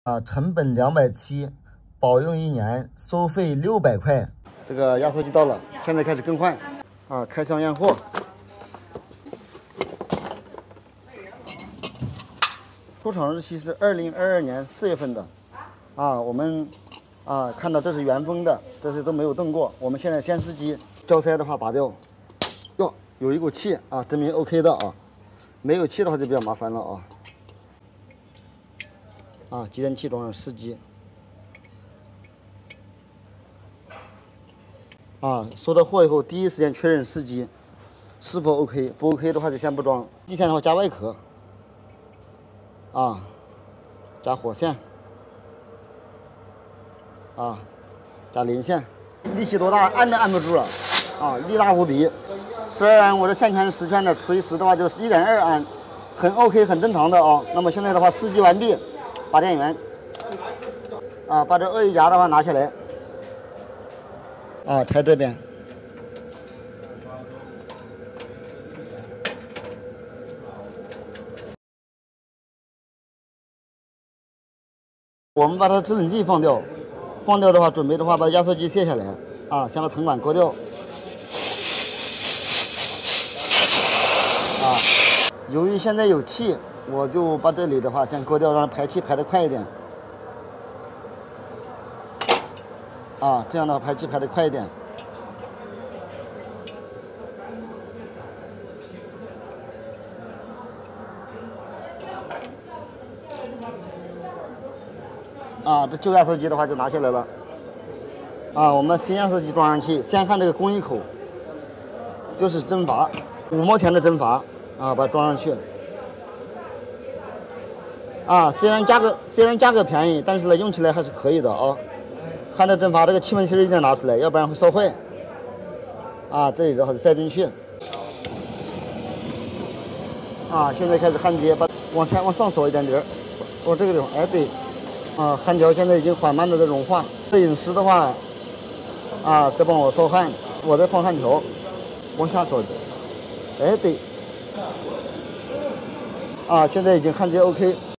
成本270，保用1年，收费600块。这个压缩机到了，现在开始更换。开箱验货。出厂日期是2022年4月份的。我们看到这是原封的，这些都没有动过。我们现在先试机，胶塞的话拔掉。哟，有一股气证明 OK 的啊。没有气的话就比较麻烦了继电器装上试机。收到货以后，第一时间确认试机是否 OK， 不 OK 的话就先不装。机线的话加外壳，加火线，加零线。力气多大，按都按不住了，力大无比。12安，我这线圈是10圈的，除以10的话就是1.2安，很 OK， 很正常的那么现在的话试机完毕，拔电源，把这鳄鱼夹的话拿起来，拆这边。我们把它制冷剂放掉，的话，准备的话把压缩机卸下来，先把藤管割掉。由于现在有气，我就把这里的话先割掉，让排气排得快一点。这样的话排气排得快一点。这旧压缩机的话就拿下来了。我们新压缩机装上去，先看这个工艺口，就是针阀，5毛钱的针阀，把它装上去。虽然价格便宜，但是呢用起来还是可以的看这针阀，这个气门芯一定要拿出来，要不然会烧坏。这里的话就塞进去。现在开始焊接，把往上收一点点，往这个地方，对。焊条现在已经缓慢的在融化。摄影师的话，在帮我烧焊，我在放焊条，往下烧。对。现在已经焊接 OK。